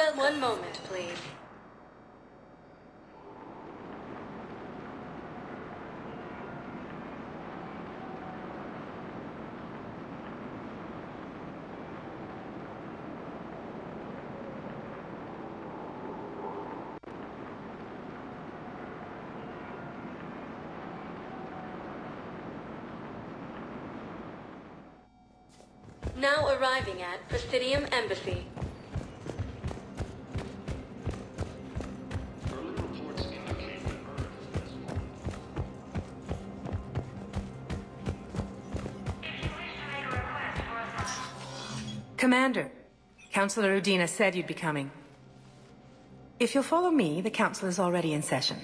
Well, one moment, please. Now arriving at Presidium Embassy. Commander, Councilor Udina said you'd be coming. If you'll follow me, the council is already in session.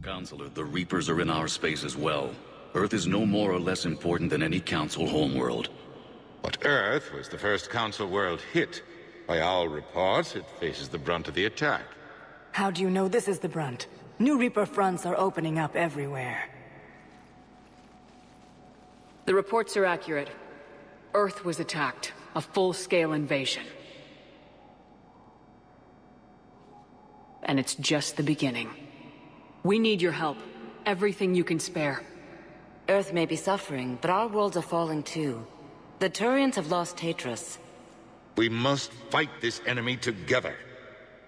Counselor, the Reapers are in our space as well. Earth is no more or less important than any Council homeworld. But Earth was the first Council world hit. By all reports, it faces the brunt of the attack. How do you know this is the brunt? New Reaper fronts are opening up everywhere. The reports are accurate. Earth was attacked. A full-scale invasion. And it's just the beginning. We need your help. Everything you can spare. Earth may be suffering, but our worlds are falling too. The Turians have lost Tatris. We must fight this enemy together.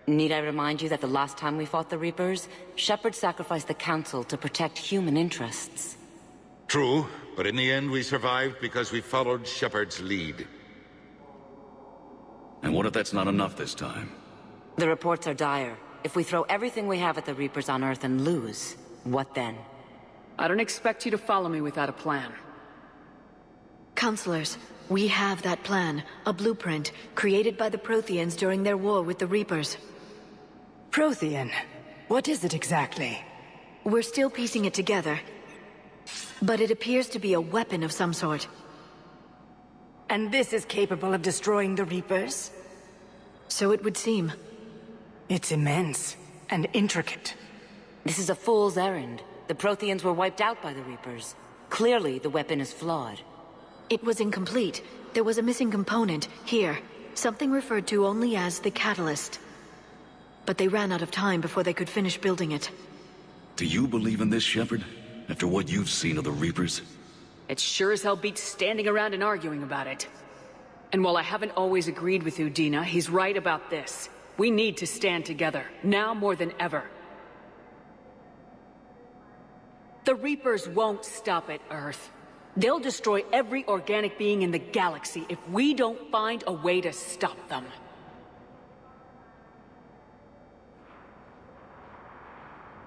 Need I remind you that the last time we fought the Reapers, Shepard sacrificed the Council to protect human interests? True, but in the end we survived because we followed Shepard's lead. And what if that's not enough this time? The reports are dire. If we throw everything we have at the Reapers on Earth and lose, what then? I don't expect you to follow me without a plan. Counselors, we have that plan, a blueprint, created by the Protheans during their war with the Reapers. Prothean? What is it exactly? We're still piecing it together, but it appears to be a weapon of some sort. And this is capable of destroying the Reapers? So it would seem. It's immense and intricate. This is a fool's errand. The Protheans were wiped out by the Reapers. Clearly, the weapon is flawed. It was incomplete. There was a missing component, here. Something referred to only as the catalyst. But they ran out of time before they could finish building it. Do you believe in this, Shepard? After what you've seen of the Reapers? It sure as hell beats standing around and arguing about it. And while I haven't always agreed with Udina, he's right about this. We need to stand together, now more than ever. The Reapers won't stop at Earth. They'll destroy every organic being in the galaxy if we don't find a way to stop them.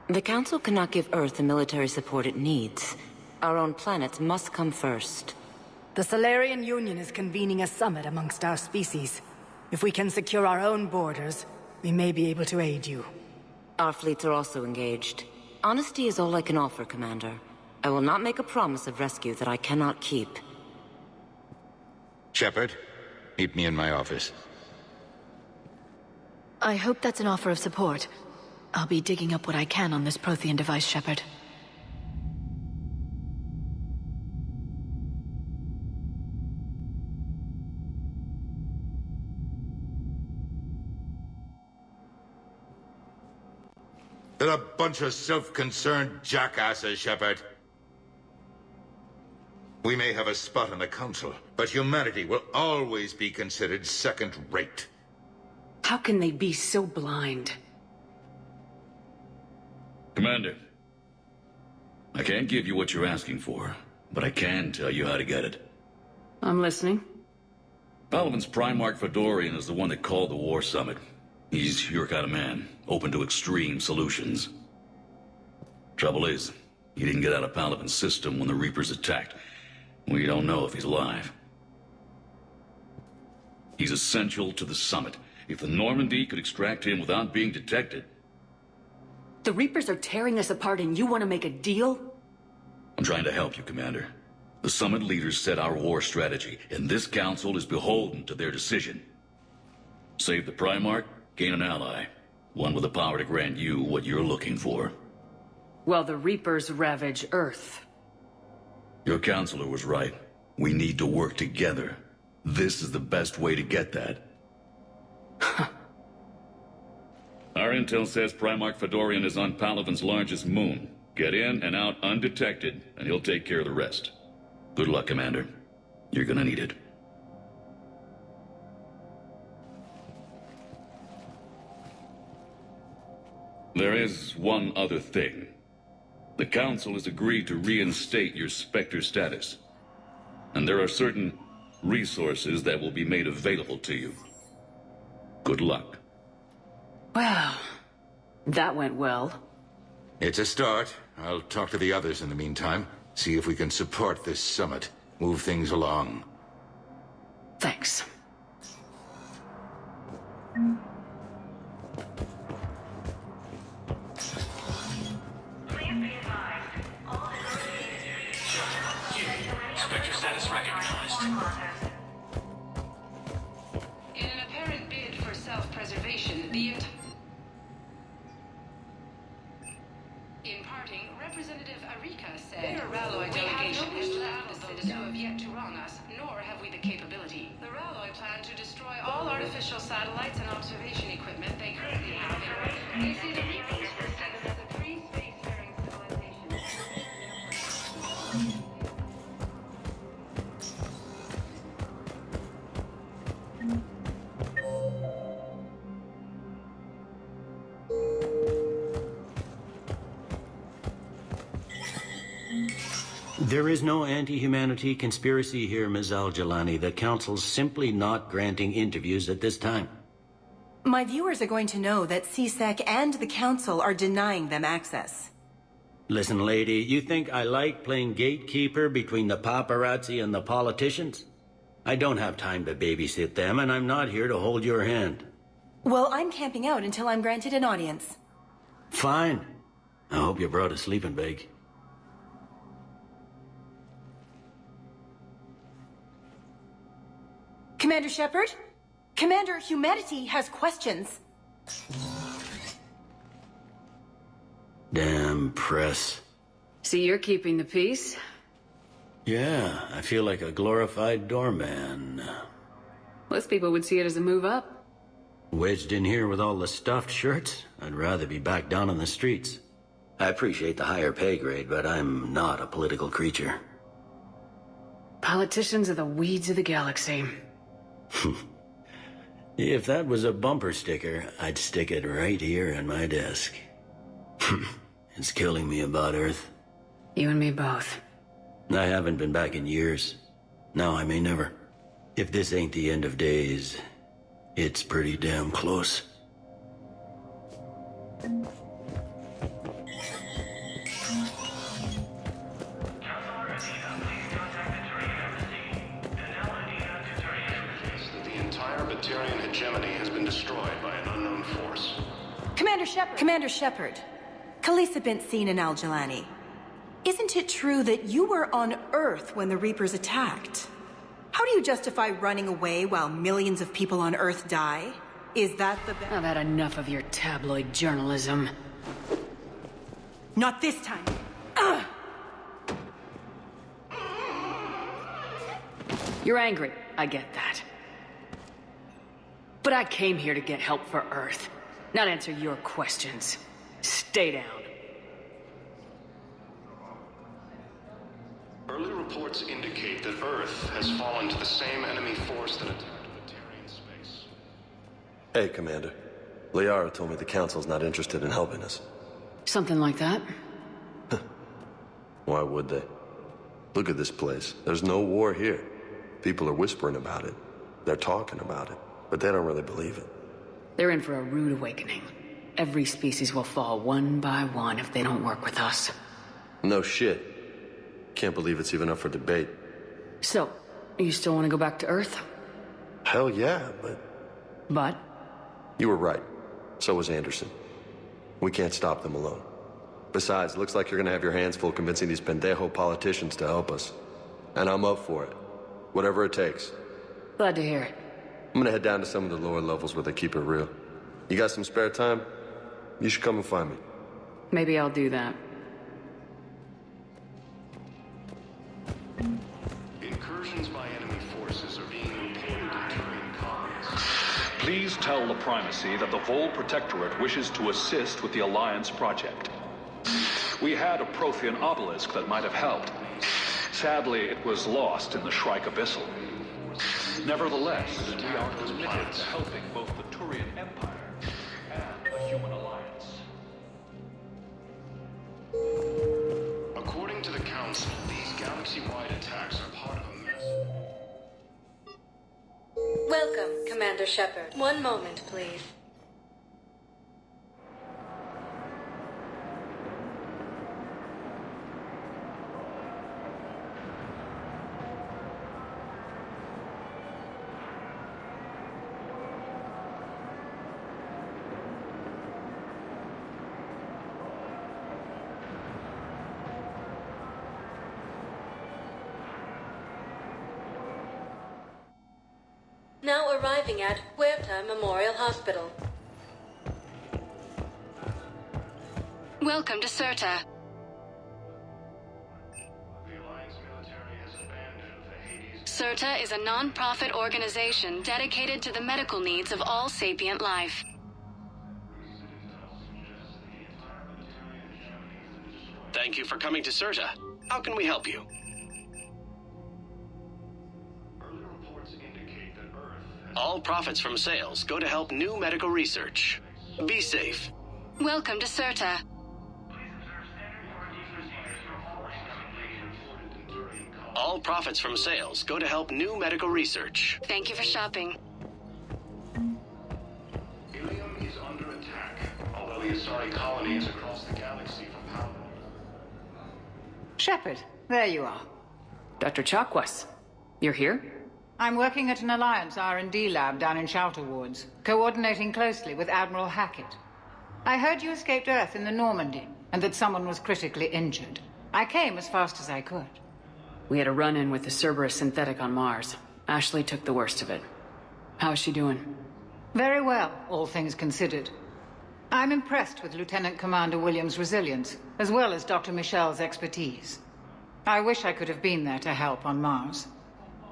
The Council cannot give Earth the military support it needs. Our own planets must come first. The Solarian Union is convening a summit amongst our species. If we can secure our own borders, we may be able to aid you. Our fleets are also engaged. Honesty is all I can offer, Commander. I will not make a promise of rescue that I cannot keep. Shepard, meet me in my office. I hope that's an offer of support. I'll be digging up what I can on this Prothean device, Shepard. They're a bunch of self-concerned jackasses, Shepard. We may have a spot on the Council, but humanity will always be considered second-rate. How can they be so blind? Commander, I can't give you what you're asking for, but I can tell you how to get it. I'm listening. Palaven's Primarch Fedorian is the one that called the War Summit. He's your kind of man, open to extreme solutions. Trouble is, he didn't get out of Palaven's system when the Reapers attacked. We don't know if he's alive. He's essential to the summit. If the Normandy could extract him without being detected... The Reapers are tearing us apart and you want to make a deal? I'm trying to help you, Commander. The summit leaders set our war strategy, and this council is beholden to their decision. Save the Primarch, gain an ally. One with the power to grant you what you're looking for. Well, the Reapers ravage Earth. Your counselor was right. We need to work together. This is the best way to get that. Our intel says Primarch Fedorian is on Palaven's largest moon. Get in and out undetected, and he'll take care of the rest. Good luck, Commander. You're gonna need it. There is one other thing. The Council has agreed to reinstate your Spectre status. And there are certain resources that will be made available to you. Good luck. Well, that went well. It's a start. I'll talk to the others in the meantime. See if we can support this summit. Move things along. Thanks. Spectre status recognized. In an apparent bid for self-preservation, In parting, Representative Arika said, the Ralloy delegation has allowed the Citadel who have yet to wrong us, nor have we the capability. The Ralloy plan to destroy all artificial satellites and observation equipment they currently have in order. They see the Reapers system as a pre-spacefaring civilization. There is no anti-humanity conspiracy here, Ms. Al-Jalani. The Council's simply not granting interviews at this time. My viewers are going to know that CSEC and the Council are denying them access. Listen, lady, you think I like playing gatekeeper between the paparazzi and the politicians? I don't have time to babysit them, and I'm not here to hold your hand. Well, I'm camping out until I'm granted an audience. Fine. I hope you brought a sleeping bag. Commander Shepard? Commander, humanity has questions. Damn press. See, you're keeping the peace? Yeah, I feel like a glorified doorman. Most people would see it as a move up. Wedged in here with all the stuffed shirts, I'd rather be back down on the streets. I appreciate the higher pay grade, but I'm not a political creature. Politicians are the weeds of the galaxy. If that was a bumper sticker, I'd stick it right here in my desk. It's killing me about Earth. You and me both. I haven't been back in years. Now I may never. If this ain't the end of days, it's pretty damn close. Batarian hegemony has been destroyed by an unknown force. Commander Shepard. Khalisah bint Sin and Al-Jalani. Isn't it true that you were on Earth when the Reapers attacked? How do you justify running away while millions of people on Earth die? Is that the I've had enough of your tabloid journalism. Not this time. You're angry, I get that. But I came here to get help for Earth, not answer your questions. Stay down. Early reports indicate that Earth has fallen to the same enemy force that attacked Batarian space. Hey, Commander. Liara told me the Council's not interested in helping us. Something like that? Why would they? Look at this place. There's no war here. People are whispering about it. They're talking about it. But they don't really believe it. They're in for a rude awakening. Every species will fall one by one if they don't work with us. No shit. Can't believe it's even up for debate. So, you still want to go back to Earth? Hell yeah, but... But? You were right. So was Anderson. We can't stop them alone. Besides, it looks like you're gonna have your hands full convincing these pendejo politicians to help us. And I'm up for it. Whatever it takes. Glad to hear it. I'm gonna head down to some of the lower levels where they keep it real. You got some spare time? You should come and find me. Maybe I'll do that. Please tell the Primacy that the Vol Protectorate wishes to assist with the Alliance project. We had a Prothean obelisk that might have helped. Sadly, it was lost in the Shrike Abyssal. Nevertheless, we are committed to helping both the Turian Empire and the Human Alliance. According to the Council, these galaxy-wide attacks are part of a massive... Welcome, Commander Shepard. One moment, please. Now arriving at Huerta Memorial Hospital. Welcome to Cirta. Cirta is a non-profit organization dedicated to the medical needs of all sapient life. Thank you for coming to Cirta. How can we help you? All profits from sales go to help new medical research. Be safe. Welcome to Cirta. All profits from sales go to help new medical research. Thank you for shopping. Ilium is under attack, although the Asari colony is across the galaxy from power. Shepard, there you are. Dr. Chakwas, you're here? I'm working at an Alliance R&D lab down in Shelter Wards, coordinating closely with Admiral Hackett. I heard you escaped Earth in the Normandy, and that someone was critically injured. I came as fast as I could. We had a run-in with the Cerberus synthetic on Mars. Ashley took the worst of it. How is she doing? Very well, all things considered. I'm impressed with Lieutenant Commander Williams' resilience, as well as Dr. Michel's expertise. I wish I could have been there to help on Mars.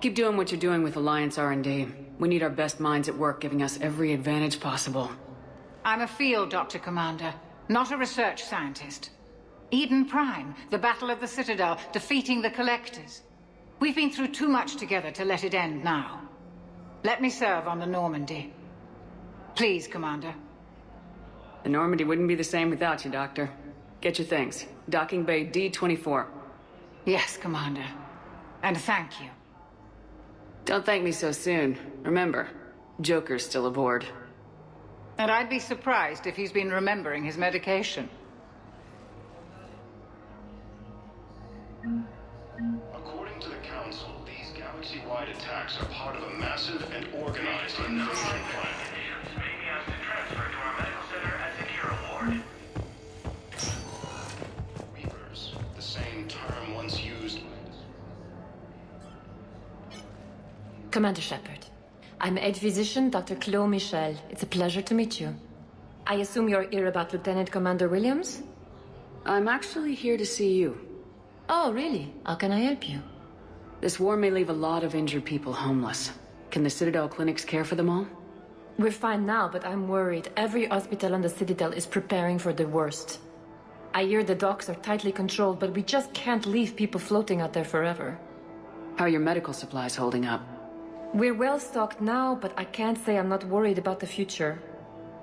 Keep doing what you're doing with Alliance R&D. We need our best minds at work giving us every advantage possible. I'm a field doctor, Commander, not a research scientist. Eden Prime, the Battle of the Citadel, defeating the Collectors. We've been through too much together to let it end now. Let me serve on the Normandy. Please, Commander. The Normandy wouldn't be the same without you, Doctor. Get your things. Docking Bay D-24. Yes, Commander. And thank you. Don't thank me so soon. Remember, Joker's still aboard. And I'd be surprised if he's been remembering his medication. According to the Council, these galaxy-wide attacks are part of a massive and organized invasion plan. Reapers, the same term once used. Commander Shepard, I'm Aide Physician Dr. Chloe Michel. It's a pleasure to meet you. I assume you're here about Lieutenant Commander Williams? I'm actually here to see you. Oh, really? How can I help you? This war may leave a lot of injured people homeless. Can the Citadel clinics care for them all? We're fine now, but I'm worried. Every hospital on the Citadel is preparing for the worst. I hear the docks are tightly controlled, but we just can't leave people floating out there forever. How are your medical supplies holding up? We're well stocked now, but I can't say I'm not worried about the future.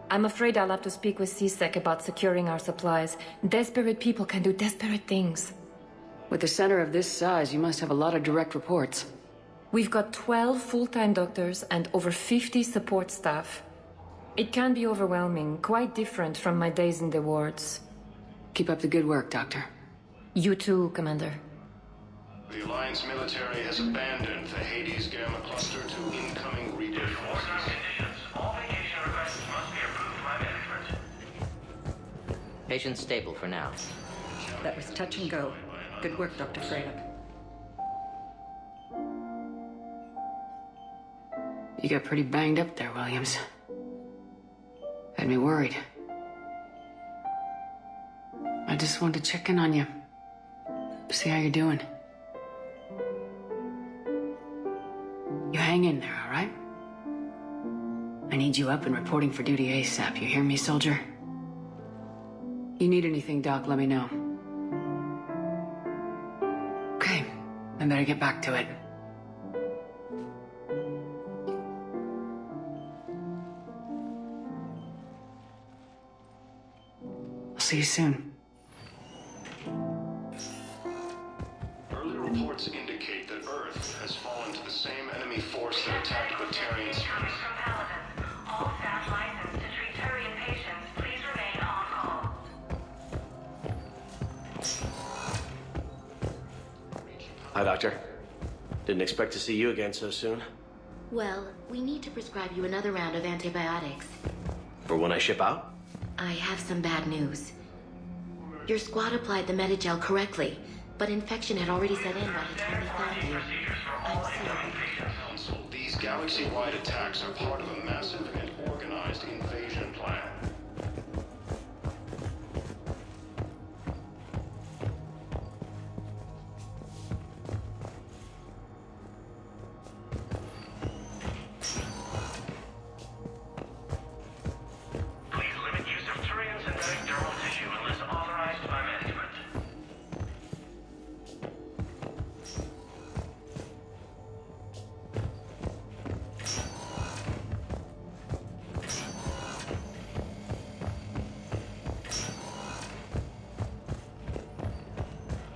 I'm afraid I'll have to speak with CSEC about securing our supplies. Desperate people can do desperate things. With a center of this size, you must have a lot of direct reports. We've got 12 full-time doctors and over 50 support staff. It can be overwhelming, quite different from my days in the wards. Keep up the good work, Doctor. You too, Commander. The Alliance military has abandoned the Hades Gamma Cluster to incoming Reaper forces. All vacation requests must be approved by management. Patient stable for now. That was touch and go. Good work, Dr. Freya. You got pretty banged up there, Williams. Had me worried. I just wanted to check in on you. See how you're doing. You hang in there, all right? I need you up and reporting for duty ASAP. You hear me, soldier? You need anything, Doc, let me know. Okay, I better get back to it. I'll see you soon. Early reports indicate that Earth has fallen to the same enemy force that attacked Batarians. All staff licensed to treat Turian patients, please remain on call. Hi, Doctor. Didn't expect to see you again so soon. Well, we need to prescribe you another round of antibiotics. For when I ship out? I have some bad news. Your squad applied the Medigel correctly, but infection had already set in by the time they found you. I'm sorry. Council, these galaxy-wide attacks are part of a massive and organized invasion plan. Please limit use of Turian synthetic dermal tissue unless authorized by management.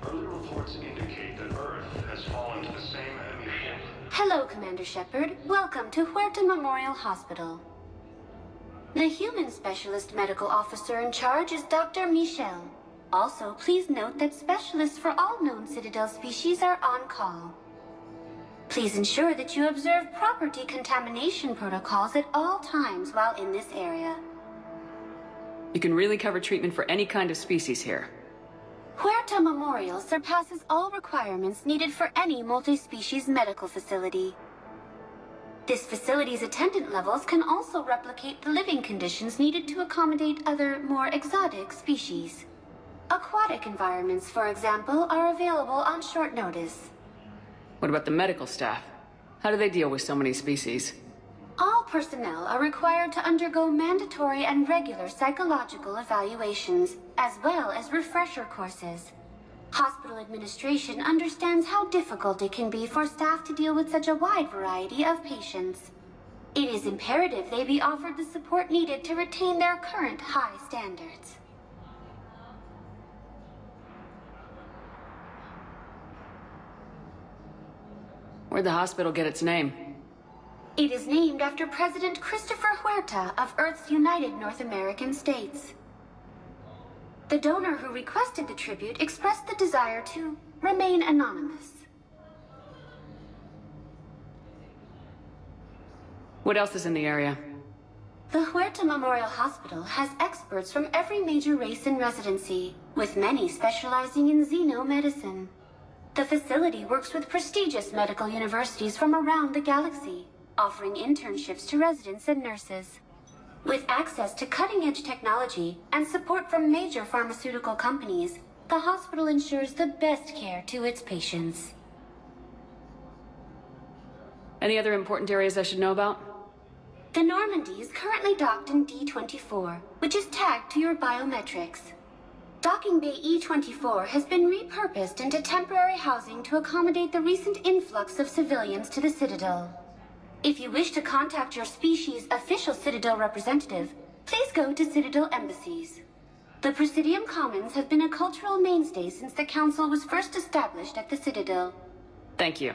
Early reports indicate that Earth has fallen to the same enemy force. Hello, Commander Shepard. Welcome to Huerta Memorial Hospital. The human specialist medical officer in charge is Dr. Michel. Also, please note that specialists for all known Citadel species are on call. Please ensure that you observe proper decontamination protocols at all times while in this area. You can really cover treatment for any kind of species here. Huerta Memorial surpasses all requirements needed for any multi-species medical facility. This facility's attendant levels can also replicate the living conditions needed to accommodate other, more exotic species. Aquatic environments, for example, are available on short notice. What about the medical staff? How do they deal with so many species? All personnel are required to undergo mandatory and regular psychological evaluations, as well as refresher courses. Hospital administration understands how difficult it can be for staff to deal with such a wide variety of patients. It is imperative they be offered the support needed to retain their current high standards. Where'd the hospital get its name? It is named after President Christopher Huerta of Earth's United North American States. The donor who requested the tribute expressed the desire to remain anonymous. What else is in the area? The Huerta Memorial Hospital has experts from every major race in residency, with many specializing in xenomedicine. The facility works with prestigious medical universities from around the galaxy, offering internships to residents and nurses. With access to cutting-edge technology and support from major pharmaceutical companies, the hospital ensures the best care to its patients. Any other important areas I should know about? The Normandy is currently docked in D-24, which is tagged to your biometrics. Docking Bay E-24 has been repurposed into temporary housing to accommodate the recent influx of civilians to the Citadel. If you wish to contact your species' official Citadel representative, please go to Citadel embassies. The Presidium Commons have been a cultural mainstay since the Council was first established at the Citadel. Thank you.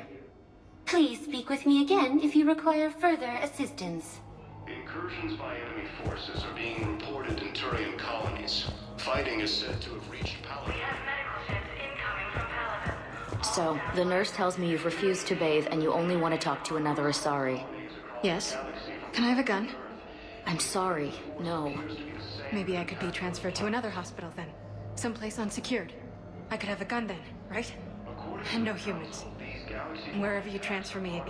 Please speak with me again if you require further assistance. Incursions by enemy forces are being reported in Turian colonies. Fighting is said to have reached Paladin. So, the nurse tells me you've refused to bathe and you only want to talk to another Asari. Yes. Can I have a gun? I'm sorry, no. Maybe I could be transferred to another hospital then. Someplace unsecured. I could have a gun then, right? And no humans. Wherever you transfer me,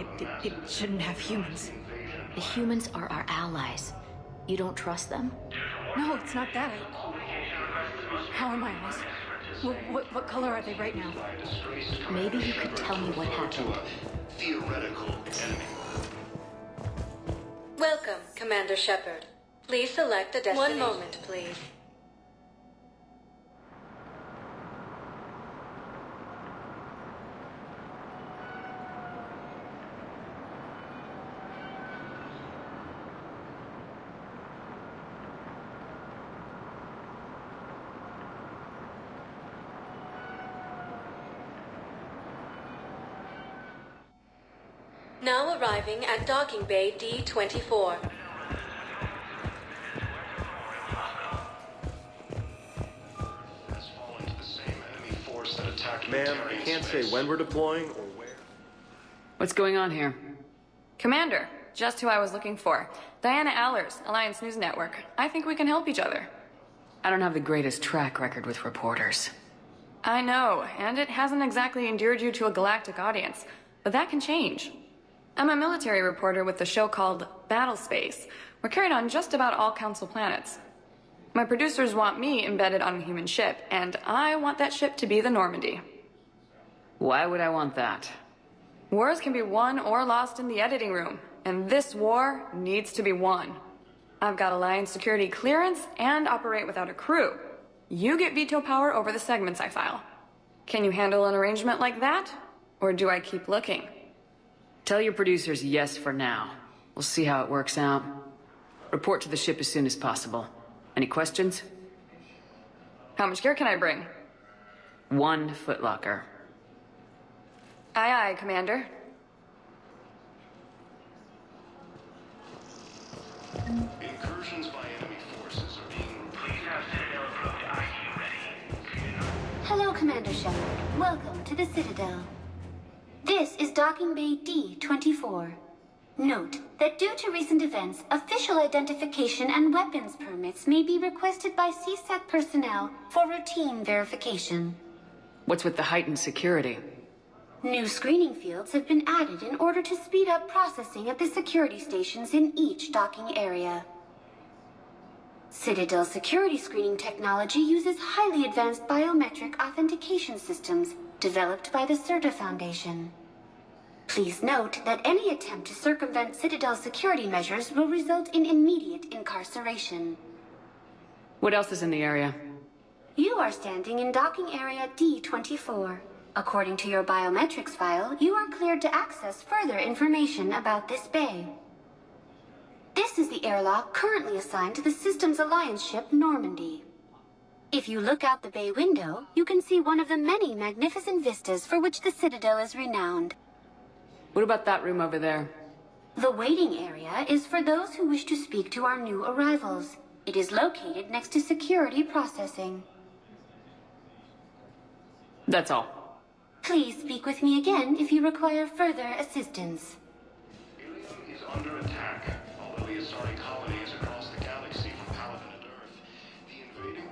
it shouldn't have humans. The humans are our allies. You don't trust them? No, it's not that. How are my eyes? What color are they right now? Maybe you could tell me what happened. Theoretical enemy. Welcome, Commander Shepard. Please select a destination. 1 moment, please. Now arriving at Docking Bay D-24. Ma'am, I can't say when we're deploying or where. What's going on here? Commander, just who I was looking for. Diana Allers, Alliance News Network. I think we can help each other. I don't have the greatest track record with reporters. I know, and it hasn't exactly endeared you to a galactic audience, but that can change. I'm a military reporter with the show called Battle Space. We're carried on just about all Council planets. My producers want me embedded on a human ship, and I want that ship to be the Normandy. Why would I want that? Wars can be won or lost in the editing room, and this war needs to be won. I've got Alliance security clearance and operate without a crew. You get veto power over the segments I file. Can you handle an arrangement like that? Or do I keep looking? Tell your producers yes for now. We'll see how it works out. Report to the ship as soon as possible. Any questions? How much gear can I bring? 1 footlocker. Aye, aye, Commander. Incursions by enemy forces are being repeated. Citadel approved. Are you ready? Hello, Commander Shepard. Welcome to the Citadel. This is Docking Bay D-24. Note that due to recent events, official identification and weapons permits may be requested by CSEC personnel for routine verification. What's with the heightened security? New screening fields have been added in order to speed up processing at the security stations in each docking area. Citadel security screening technology uses highly advanced biometric authentication systems developed by the CERTA Foundation. Please note that any attempt to circumvent Citadel security measures will result in immediate incarceration. What else is in the area? You are standing in docking area D-24. According to your biometrics file, you are cleared to access further information about this bay. This is the airlock currently assigned to the Systems Alliance ship Normandy. If you look out the bay window, you can see one of the many magnificent vistas for which the Citadel is renowned. What about that room over there? The waiting area is for those who wish to speak to our new arrivals. It is located next to security processing. That's all. Please speak with me again if you require further assistance. Ilium is under attack. Although the Asari colony is across the galaxy from Paladin and Earth, the invading...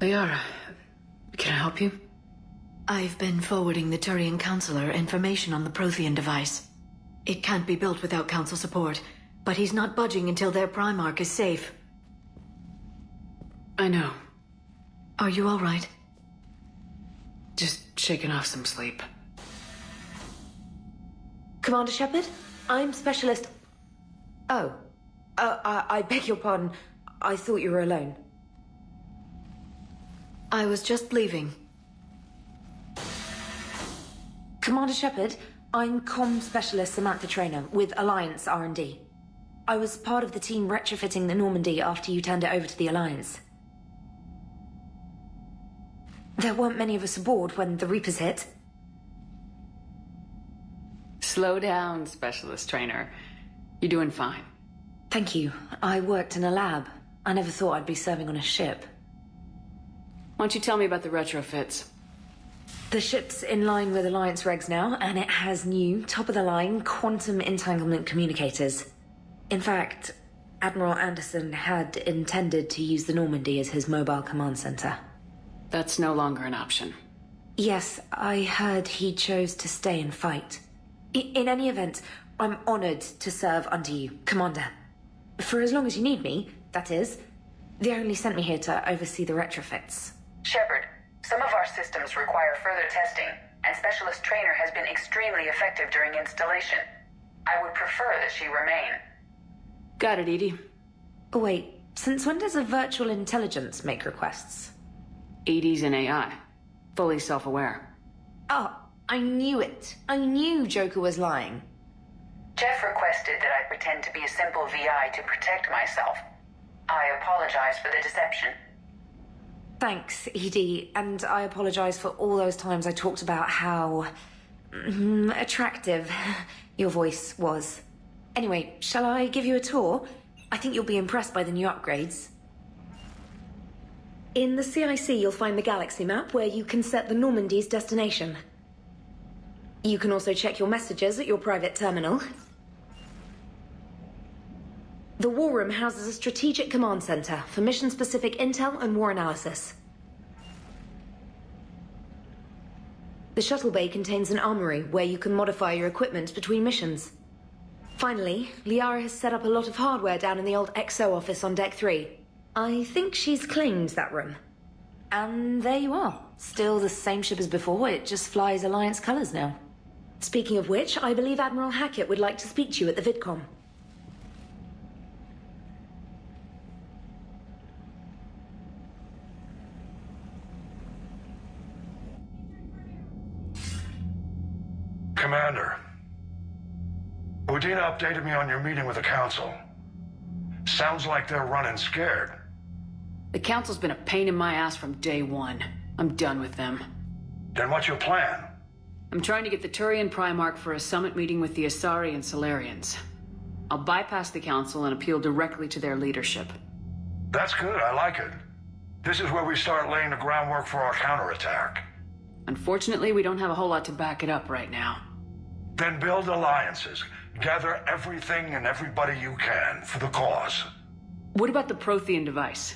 Liara, can I help you? I've been forwarding the Turian Counselor information on the Prothean device. It can't be built without Council support, but he's not budging until their Primarch is safe. I know. Are you all right? Just shaking off some sleep. Commander Shepard, I'm Specialist... Oh. I beg your pardon. I thought you were alone. I was just leaving. Commander Shepard, I'm Comm Specialist Samantha Traynor with Alliance R&D. I was part of the team retrofitting the Normandy after you turned it over to the Alliance. There weren't many of us aboard when the Reapers hit. Slow down, Specialist Trainer. You're doing fine. Thank you. I worked in a lab. I never thought I'd be serving on a ship. Why don't you tell me about the retrofits? The ship's in line with Alliance regs now, and it has new, top-of-the-line quantum entanglement communicators. In fact, Admiral Anderson had intended to use the Normandy as his mobile command center. That's no longer an option. Yes, I heard he chose to stay and fight. In any event, I'm honored to serve under you, Commander. For as long as you need me, that is. They only sent me here to oversee the retrofits. Shepard, some of our systems require further testing, and Specialist Trainer has been extremely effective during installation. I would prefer that she remain. Got it, Edie. Oh, wait, since when does a virtual intelligence make requests? Edie's an AI. Fully self-aware. Oh, I knew it. I knew Joker was lying. Jeff requested that I pretend to be a simple VI to protect myself. I apologize for the deception. Thanks, Edie, and I apologize for all those times I talked about how... attractive your voice was. Anyway, shall I give you a tour? I think you'll be impressed by the new upgrades. In the CIC, you'll find the galaxy map where you can set the Normandy's destination. You can also check your messages at your private terminal. The War Room houses a strategic command center for mission-specific intel and war analysis. The shuttle bay contains an armory where you can modify your equipment between missions. Finally, Liara has set up a lot of hardware down in the old XO office on Deck 3. I think she's claimed that room. And there you are. Still the same ship as before, it just flies Alliance colors now. Speaking of which, I believe Admiral Hackett would like to speak to you at the VidCom. Commander, Udina updated me on your meeting with the Council. Sounds like they're running scared. The Council's been a pain in my ass from day one. I'm done with them. Then what's your plan? I'm trying to get the Turian Primarch for a summit meeting with the Asari and Solarians. I'll bypass the Council and appeal directly to their leadership. That's good, I like it. This is where we start laying the groundwork for our counterattack. Unfortunately, we don't have a whole lot to back it up right now. Then build alliances. Gather everything and everybody you can for the cause. What about the Prothean device?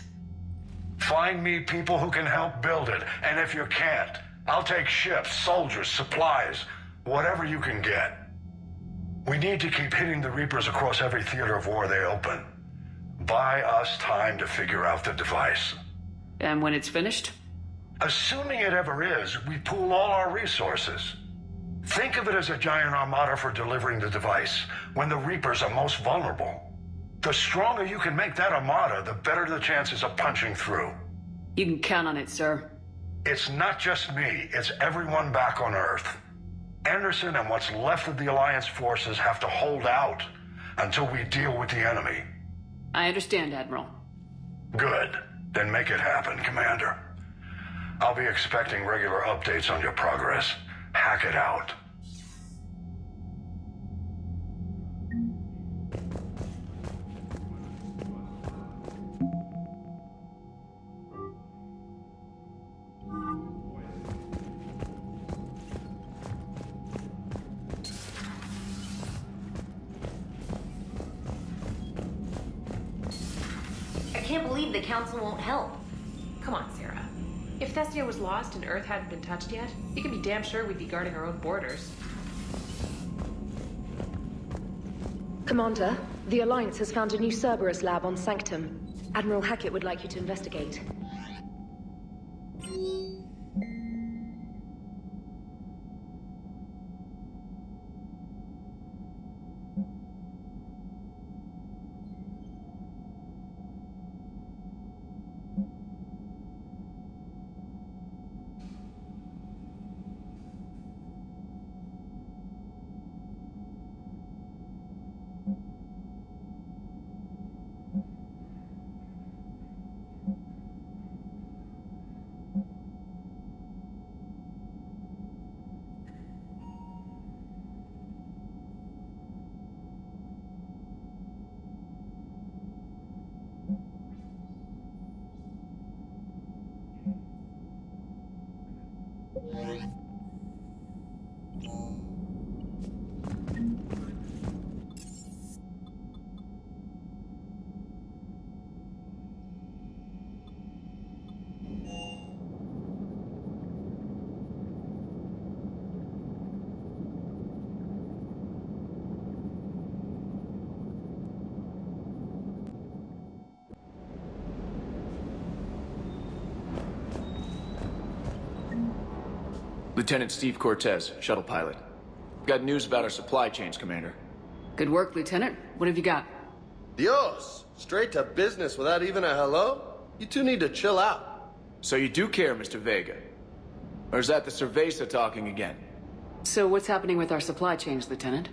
Find me people who can help build it, and if you can't, I'll take ships, soldiers, supplies, whatever you can get. We need to keep hitting the Reapers across every theater of war they open. Buy us time to figure out the device. And when it's finished? Assuming it ever is, we pool all our resources. Think of it as a giant armada for delivering the device, when the Reapers are most vulnerable. The stronger you can make that armada, the better the chances of punching through. You can count on it, sir. It's not just me, it's everyone back on Earth. Anderson and what's left of the Alliance forces have to hold out until we deal with the enemy. I understand, Admiral. Good. Then make it happen, Commander. I'll be expecting regular updates on your progress. Hack it out. I can't believe the Council won't help. Come on, Sarah. If Thestia was lost and Earth hadn't been touched yet, you can be damn sure we'd be guarding our own borders. Commander, the Alliance has found a new Cerberus lab on Sanctum. Admiral Hackett would like you to investigate. Lieutenant Steve Cortez, shuttle pilot. Got news about our supply chains, Commander. Good work, Lieutenant. What have you got? Dios! Straight to business without even a hello? You two need to chill out. So you do care, Mr. Vega? Or is that the Cerveza talking again? So what's happening with our supply chains, Lieutenant?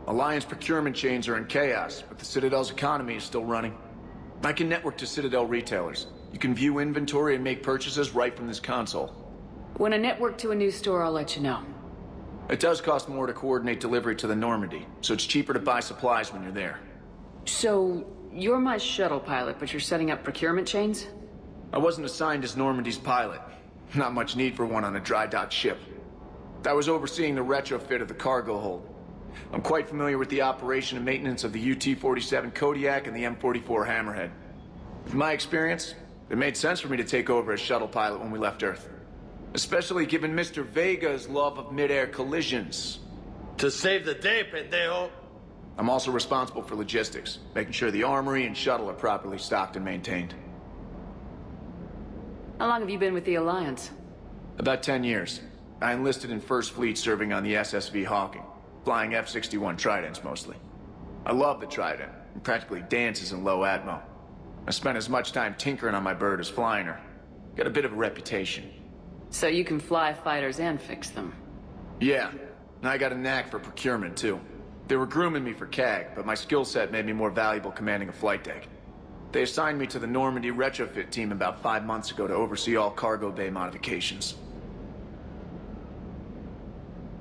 Alliance procurement chains are in chaos, but the Citadel's economy is still running. I can network to Citadel retailers. You can view inventory and make purchases right from this console. When I network to a new store, I'll let you know. It does cost more to coordinate delivery to the Normandy, so it's cheaper to buy supplies when you're there. So, you're my shuttle pilot, but you're setting up procurement chains? I wasn't assigned as Normandy's pilot. Not much need for one on a dry dock ship. I was overseeing the retrofit of the cargo hold. I'm quite familiar with the operation and maintenance of the UT-47 Kodiak and the M44 Hammerhead. With my experience, it made sense for me to take over as shuttle pilot when we left Earth. Especially given Mr. Vega's love of mid-air collisions. To save the day, pendejo. I'm also responsible for logistics, making sure the armory and shuttle are properly stocked and maintained. How long have you been with the Alliance? About 10 years. I enlisted in First Fleet serving on the SSV Hawking, flying F-61 Tridents mostly. I love the Trident, and practically dances in low atmo. I spent as much time tinkering on my bird as flying her. Got a bit of a reputation. So you can fly fighters and fix them? Yeah, and I got a knack for procurement too. They were grooming me for CAG, but my skill set made me more valuable commanding a flight deck. They assigned me to the Normandy retrofit team about 5 months ago to oversee all cargo bay modifications.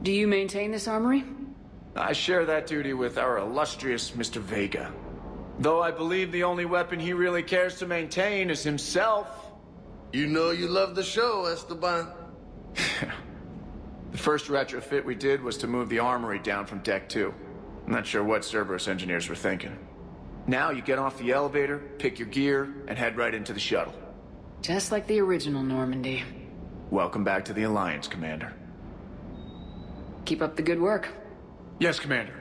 Do you maintain this armory? I share that duty with our illustrious Mr. Vega. Though I believe the only weapon he really cares to maintain is himself. You know you love the show, Esteban. The first retrofit we did was to move the armory down from Deck 2. I'm not sure what Cerberus engineers were thinking. Now you get off the elevator, pick your gear, and head right into the shuttle. Just like the original Normandy. Welcome back to the Alliance, Commander. Keep up the good work. Yes, Commander.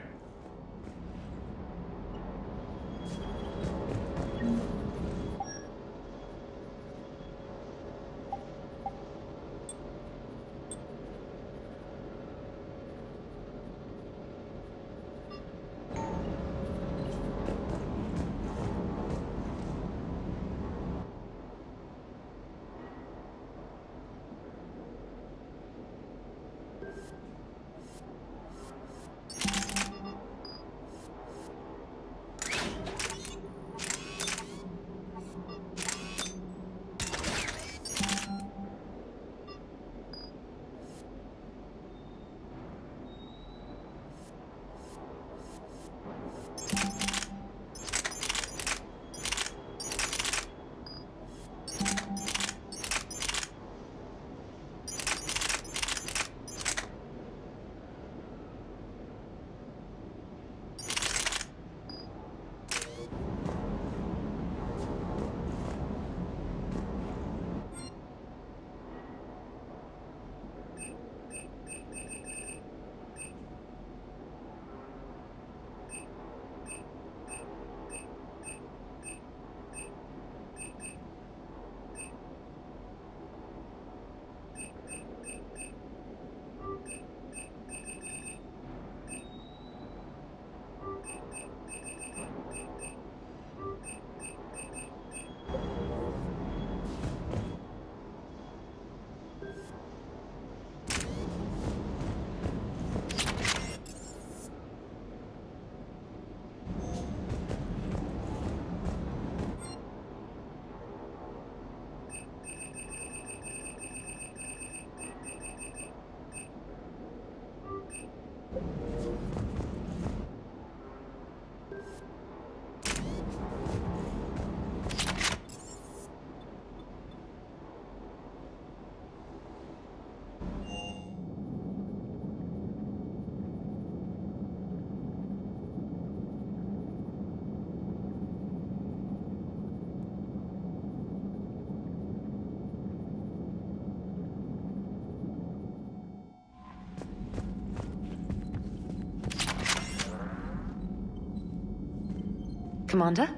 Commander?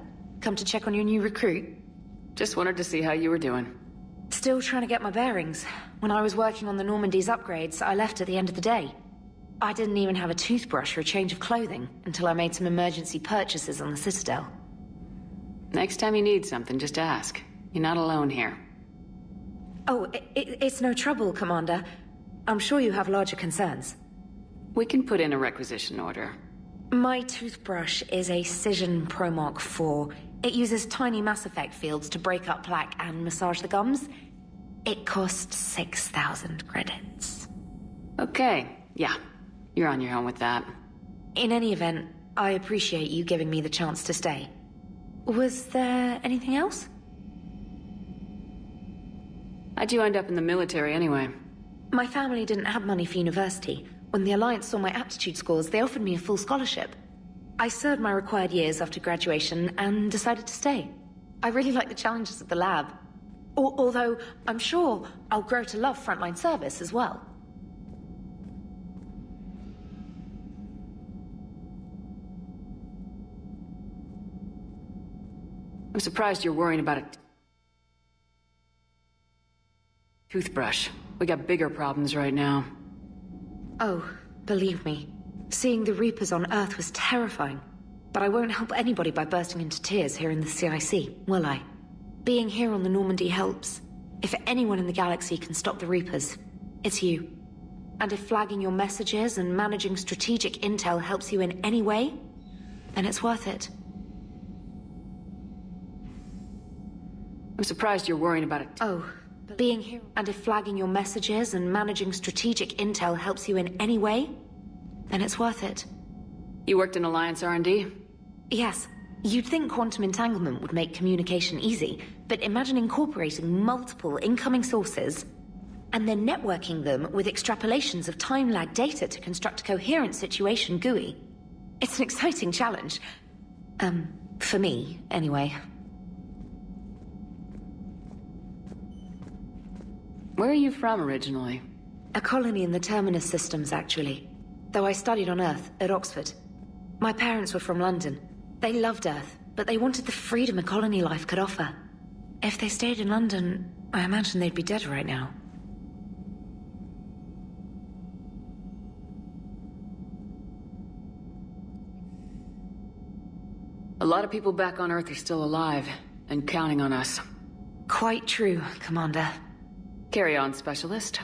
Come to check on your new recruit? Just wanted to see how you were doing. Still trying to get my bearings. When I was working on the Normandy's upgrades, I left at the end of the day. I didn't even have a toothbrush or a change of clothing until I made some emergency purchases on the Citadel. Next time you need something, just ask. You're not alone here. Oh, it's no trouble, Commander. I'm sure you have larger concerns. We can put in a requisition order. My toothbrush is a Cision Pro Mark IV. It uses tiny Mass Effect fields to break up plaque and massage the gums. It costs 6,000 credits. Okay, yeah. You're on your own with that. In any event, I appreciate you giving me the chance to stay. Was there anything else? How'd you end up in the military anyway? My family didn't have money for university. When the Alliance saw my aptitude scores, they offered me a full scholarship. I served my required years after graduation and decided to stay. I really like the challenges of the lab. Although, I'm sure I'll grow to love frontline service as well. I'm surprised you're worrying about a toothbrush. We got bigger problems right now. Oh, believe me. Seeing the Reapers on Earth was terrifying. But I won't help anybody by bursting into tears here in the CIC, will I? Being here on the Normandy helps. If anyone in the galaxy can stop the Reapers, it's you. And if flagging your messages and managing strategic intel helps you in any way, then it's worth it. I'm surprised you're worrying about it. Oh, being here, and if flagging your messages and managing strategic intel helps you in any way, then it's worth it. You worked in Alliance R&D? Yes. You'd think quantum entanglement would make communication easy, but imagine incorporating multiple incoming sources and then networking them with extrapolations of time-lag data to construct a coherent situation GUI. It's an exciting challenge. For me, anyway. Where are you from originally? A colony in the Terminus systems, actually. Though I studied on Earth, at Oxford. My parents were from London. They loved Earth, but they wanted the freedom a colony life could offer. If they stayed in London, I imagine they'd be dead right now. A lot of people back on Earth are still alive, and counting on us. Quite true, Commander. Carry on, Specialist.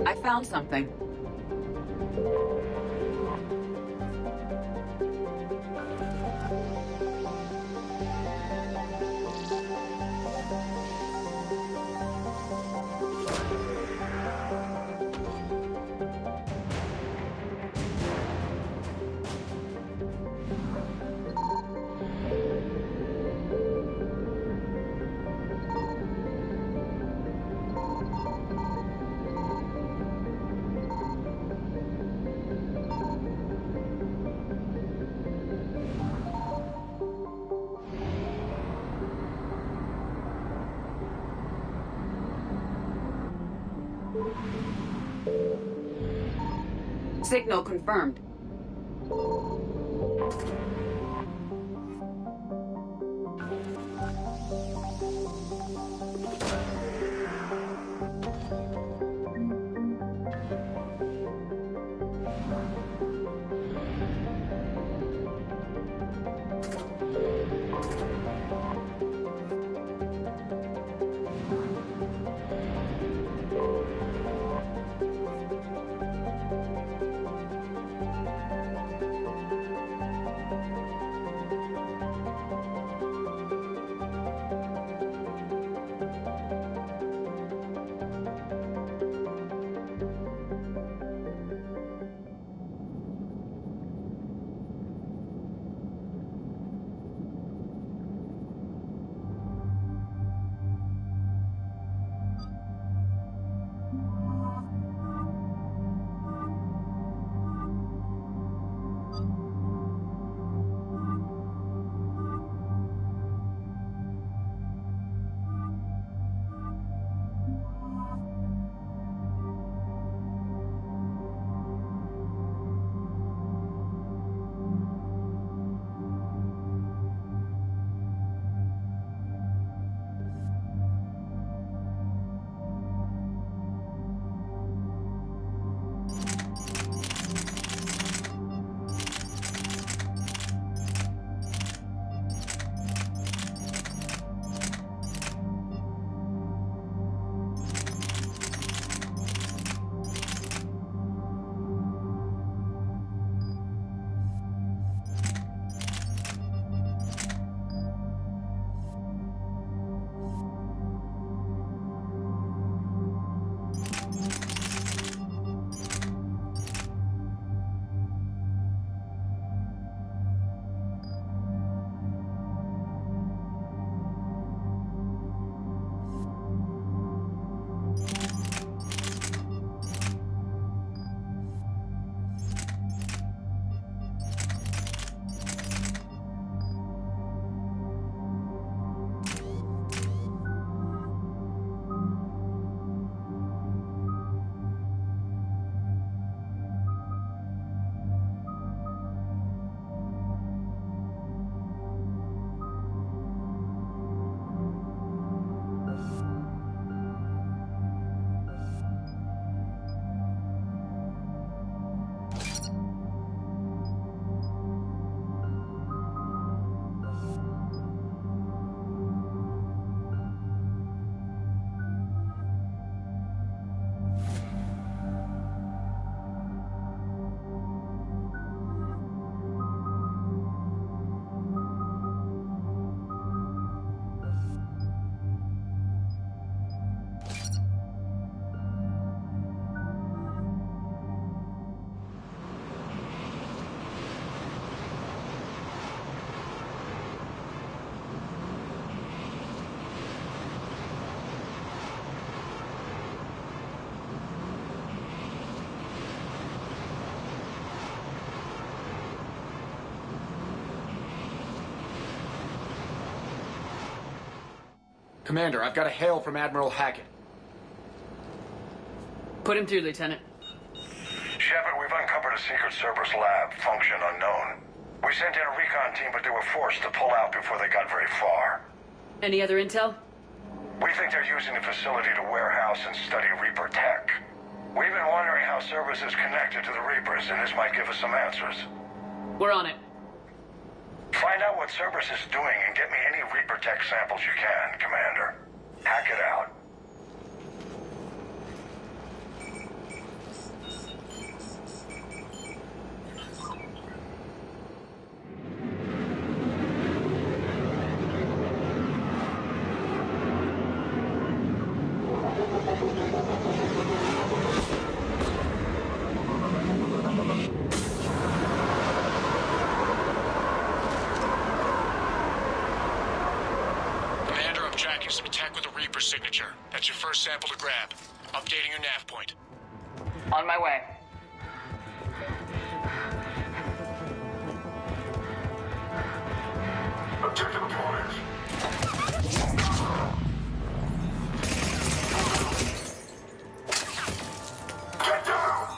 I found something. Signal confirmed. Commander, I've got a hail from Admiral Hackett. Put him through, Lieutenant. Shepard, we've uncovered a secret Cerberus lab, function unknown. We sent in a recon team, but they were forced to pull out before they got very far. Any other intel? We think they're using the facility to warehouse and study Reaper tech. We've been wondering how Cerberus is connected to the Reapers, and this might give us some answers. We're on it. Find out what Cerberus is doing and get me any Reaper tech samples you can, Commander. Hack it out. Tracking some tech with a Reaper signature. That's your first sample to grab. Updating your nav point. On my way. Objective opponents. Get down!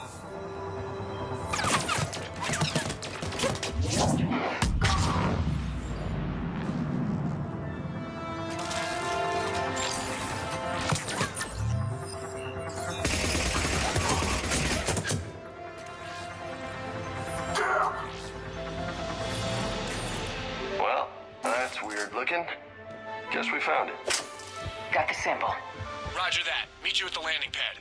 Guess we found it. Got the sample. Roger that. Meet you at the landing pad.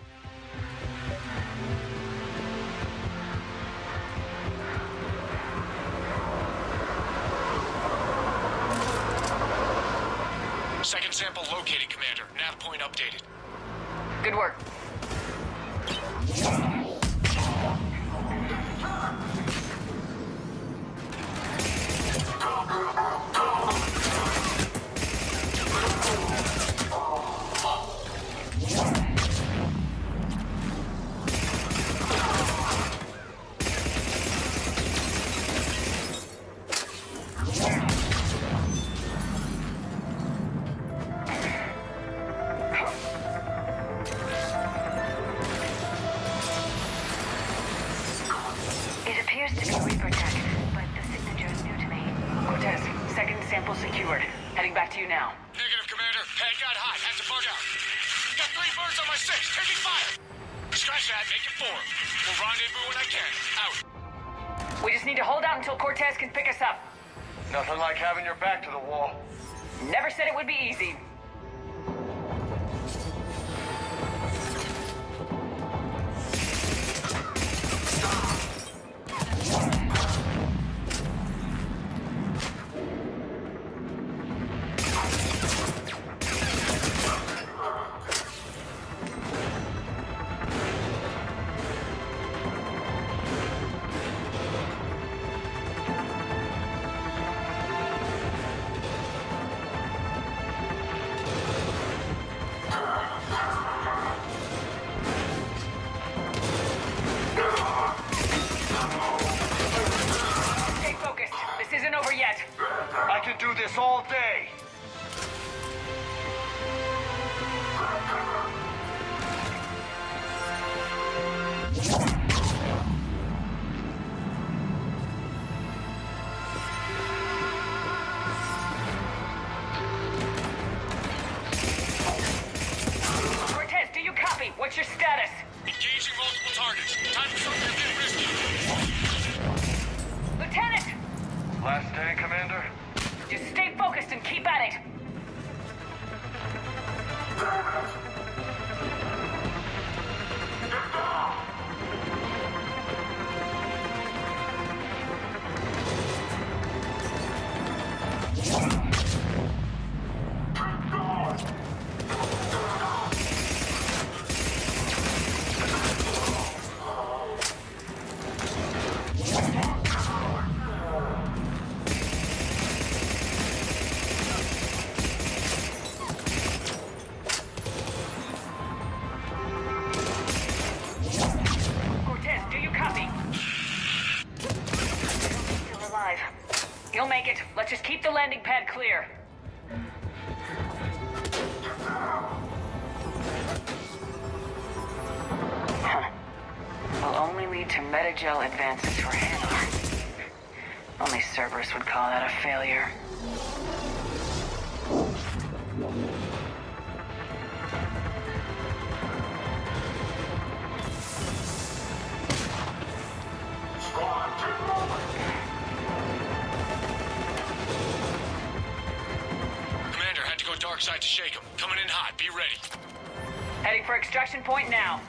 Second sample located, Commander. Nav point updated. Good work. Secured. Heading back to you now. Negative, Commander. Pad got hot. Had to bug out. Got 3 birds on my 6. Taking fire. Scratch that. Make it 4. We'll rendezvous when I can. Out. We just need to hold out until Cortez can pick us up. Nothing like having your back to the wall. Never said it would be easy. I can do this all day. Cortez, do you copy? What's your status? Engaging multiple targets. Time for something to get risky. Lieutenant! Last stand, Commander? Just stay focused and keep at it. You'll make it. Let's just keep the landing pad clear. agreed to Metagel advances for him. Only Cerberus would call that a failure. Commander, had to go dark side to shake him. Coming in hot. Be ready. Heading for extraction point now.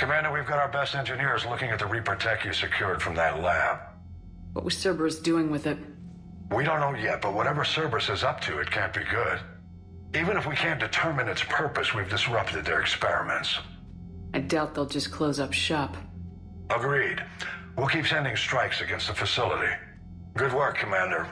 Commander, we've got our best engineers looking at the Reaper tech you secured from that lab. What was Cerberus doing with it? We don't know yet, but whatever Cerberus is up to, it can't be good. Even if we can't determine its purpose, we've disrupted their experiments. I doubt they'll just close up shop. Agreed. We'll keep sending strikes against the facility. Good work, Commander.